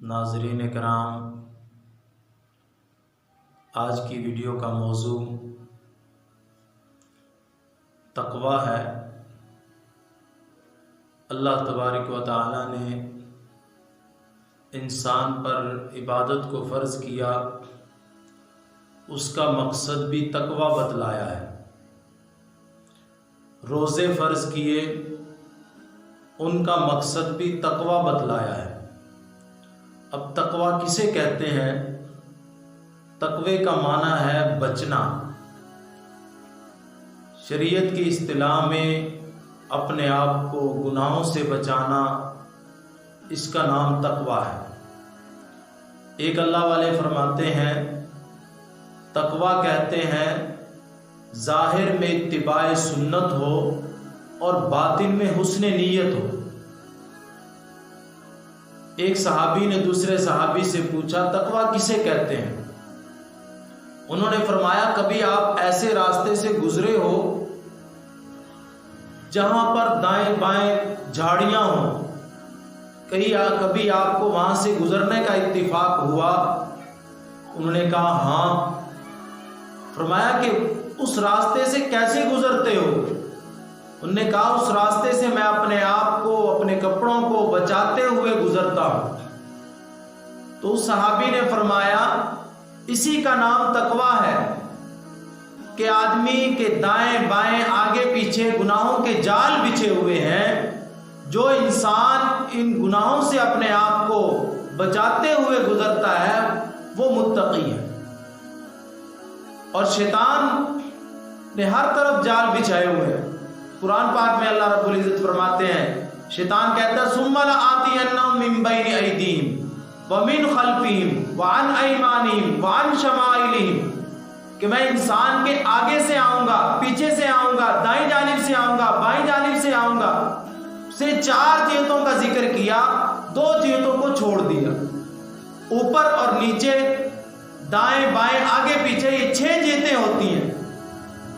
ناظرین کرام، آج کی ویڈیو کا موضوع تقوی ہے۔ اللہ تبارک و تعالی نے انسان پر عبادت کو فرض کیا، اس کا مقصد بھی تقوی بتلایا ہے۔ روزے فرض کیے، ان کا مقصد بھی تقوی بتلایا ہے۔ اب تقوی کسے کہتے ہیں؟ تقوی کا معنی ہے بچنا۔ شریعت کی اصطلاح میں اپنے آپ کو گناہوں سے بچانا، اس کا نام تقوی ہے۔ ایک اللہ والے فرماتے ہیں تقوی کہتے ہیں ظاہر میں اتباع سنت ہو اور باطن میں حسن نیت ہو۔ ایک صحابی نے دوسرے صحابی سے پوچھا تقوی کسے کہتے ہیں؟ انہوں نے فرمایا کبھی آپ ایسے راستے سے گزرے ہو جہاں پر دائیں بائیں جھاڑیاں ہوں، کبھی آپ کو وہاں سے گزرنے کا اتفاق ہوا؟ انہوں نے کہا ہاں۔ فرمایا کہ اس راستے سے کیسے گزرتے ہو؟ انہوں نے کہا اس راستے سے میں اپنے آپ کو، اپنے کپڑوں کو بچاتے ہوئے گزرتا ہوں۔ تو اس صحابی نے فرمایا اسی کا نام تقوی ہے کہ آدمی کے دائیں بائیں آگے پیچھے گناہوں کے جال بچھے ہوئے ہیں۔ جو انسان ان گناہوں سے اپنے آپ کو بچاتے ہوئے گزرتا ہے وہ متقی ہے۔ اور شیطان نے ہر طرف جال بچھائے ہوئے ہیں۔ قرآن پاک میں اللہ رب العزت فرماتے ہیں، شیطان کہتا ہے ثم لآتینہم من بین ایدیہم ومن خلفہم وعن ایمانہم وعن شمائلہم، کہ میں انسان کے آگے سے آؤں گا، پیچھے سے آؤں گا، دائیں جانب سے آؤں گا، بائیں جانب سے آؤں گا۔ سے 4 جہتوں کا ذکر کیا، 2 جہتوں کو چھوڑ دیا، اوپر اور نیچے، دائیں بائیں آگے پیچھے، یہ 6 جہتیں ہوتی ہیں۔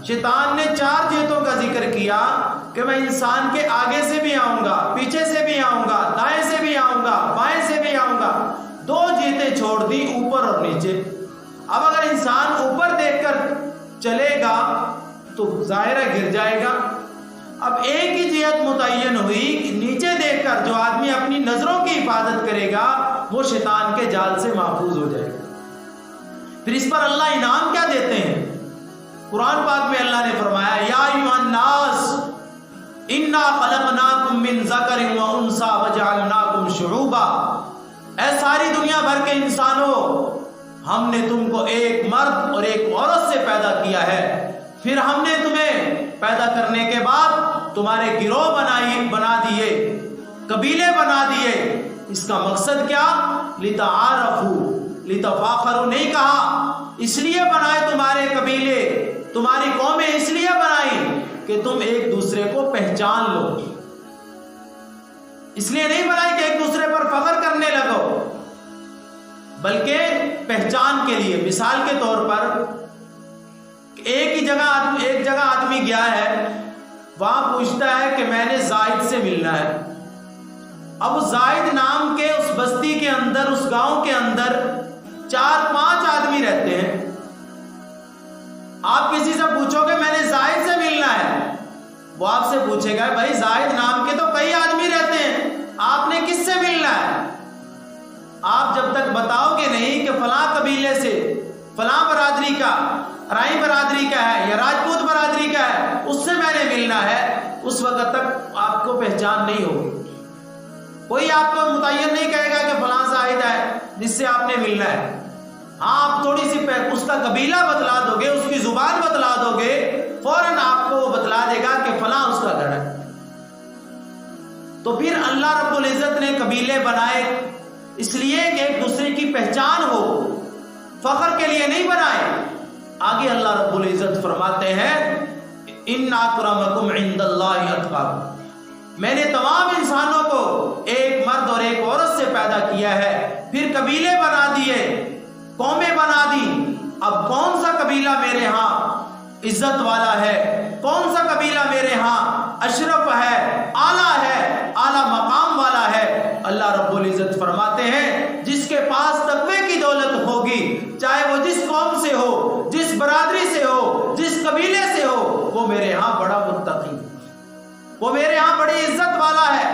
شیطان نے 4 جہتوں کا ذکر کیا کہ میں انسان کے آگے سے بھی آؤں گا، پیچھے سے بھی آؤں گا، دائیں سے بھی آؤں گا، بائیں سے بھی آؤں گا۔ 2 جہتیں چھوڑ دی، اوپر اور نیچے۔ اب اگر انسان اوپر دیکھ کر چلے گا تو ظاہر ہے گر جائے گا۔ اب ایک ہی جہت متعین ہوئی، نیچے دیکھ کر جو آدمی اپنی نظروں کی حفاظت کرے گا وہ شیطان کے جال سے محفوظ ہو جائے گا۔ پھر اس پر اللہ انعام کیا دیتے ہیں؟ قرآن پاک میں اللہ نے فرمایا یا ایھا الناس انا خلقناکم من ذکر و انثی وجعلناکم شعوبا، اے ساری دنیا بھر کے انسانوں، ہم نے تم کو ایک مرد اور ایک عورت سے پیدا کیا ہے، پھر ہم نے تمہیں پیدا کرنے کے بعد تمہارے گروہ بنا دیے، قبیلے بنا دیے۔ اس کا مقصد کیا؟ لتعارفوا لتفاخروا نہیں کہا، اس لیے بنائے تمہارے قبیلے، تمہاری قومیں اس لیے بنائی کہ تم ایک دوسرے کو پہچان لو۔ اس لیے نہیں بنائی کہ ایک دوسرے پر فخر کرنے لگو، بلکہ پہچان کے لیے۔ مثال کے طور پر ایک جگہ آدمی گیا ہے، وہاں پوچھتا ہے کہ میں نے زائد سے ملنا ہے۔ اب اس زائد نام کے اس بستی کے اندر، اس گاؤں کے اندر 4-5 آدمی رہتے ہیں۔ آپ کسی سے پوچھو کہ میں نے زائد سے ملنا ہے، وہ آپ سے پوچھے گا بھائی زائد نام کے تو کئی آدمی رہتے ہیں، آپ نے کس سے ملنا ہے؟ آپ جب تک بتاؤ گے نہیں کہ فلاں قبیلے سے، فلاں برادری کا، رائی برادری کا ہے یا راجپوت برادری کا ہے، اس سے میں نے ملنا ہے، اس وقت تک آپ کو پہچان نہیں ہوگی۔ کوئی آپ کو متعین نہیں کہے گا کہ فلاں زائد ہے جس سے آپ نے ملنا ہے۔ ہاں آپ تھوڑی سی اس کا قبیلہ بتلا دو گے، اس کی زبان بتلا دو گے، فوراً آپ کو وہ بتلا دے گا کہ فلاں اس کا گھر ہے۔ تو پھر اللہ رب العزت نے قبیلے بنائے اس لیے کہ ایک دوسرے کی پہچان ہو، فخر کے لیے نہیں بنائے۔ آگے اللہ رب العزت فرماتے ہیں ان اکرمکم عند اللہ اتقاکم، میں نے تمام انسانوں کو ایک مرد اور ایک عورت سے پیدا کیا ہے، پھر قبیلے بنا دیے، قومیں بنا دی۔ اب کون سا قبیلہ میرے ہاں عزت والا ہے، کون سا قبیلہ میرے ہاں اشرف ہے، اعلیٰ ہے، اعلیٰ مقام والا ہے؟ اللہ رب العزت العزت فرماتے ہیں جس کے پاس تقوی کی دولت ہوگی، چاہے وہ جس قوم سے ہو، جس برادری سے ہو، جس قبیلے سے ہو، وہ میرے ہاں بڑا متقی، وہ میرے ہاں بڑی عزت والا ہے۔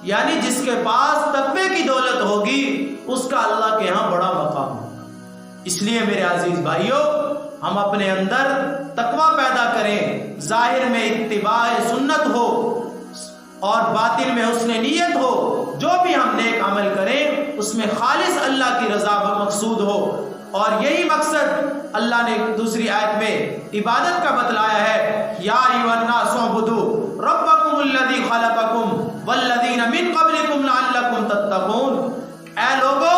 یعنی جس کے پاس تقوی کی دولت ہوگی اس کا اللہ کے ہاں بڑا مقام ہوگا۔ اس لیے میرے عزیز بھائیوں، ہم اپنے اندر تقوی پیدا کریں، ظاہر میں اتباع سنت ہو اور باطن میں حسن نیت ہو، جو بھی ہم نیک عمل کریں اس میں خالص اللہ کی رضا مقصود ہو، اور یہی مقصد اللہ نے دوسری آیت میں عبادت کا بتلایا ہے، یا ایھا الناس اعبدوا ربکم الذی خلقکم والذین من قبلکم لعلکم تتقون۔ اے لوگو،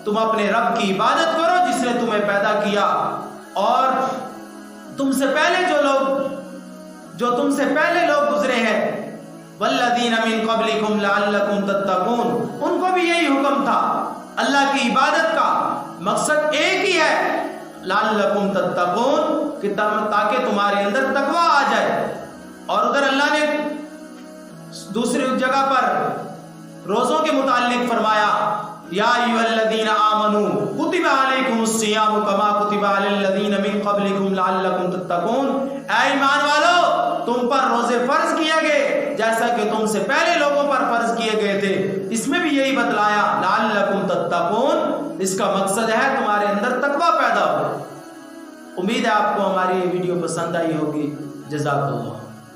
تم اپنے رب کی عبادت کرو جس نے تمہیں پیدا کیا اور تم سے پہلے جو تم سے پہلے لوگ گزرے ہیں، والذین من قبلکم لعلکم تتقون، ان کو بھی یہی حکم تھا۔ اللہ کی عبادت کا مقصد ایک ہی ہے، لعلکم تتقون، کہ تاکہ تمہارے اندر تقوی آ جائے۔ اور ادھر اللہ نے دوسری جگہ پر روزوں کے متعلق فرمایا، یا ایھا الذین آمنوا کتب علیکم الصیام کما کتب علی الذین من قبلکم لعلکم تتقون۔ اے ایمان والو، تم پر روزے فرض کیے گئے جیسا کہ تم سے پہلے لوگوں پر فرض کیے گئے تھے۔ اس میں بھی یہی بتلایا، لعلکم تتقون، اس کا مقصد ہے تمہارے اندر تقوی پیدا ہو۔ امید ہے آپ کو ہماری یہ ویڈیو پسند آئی ہوگی۔ جزاک اللہ۔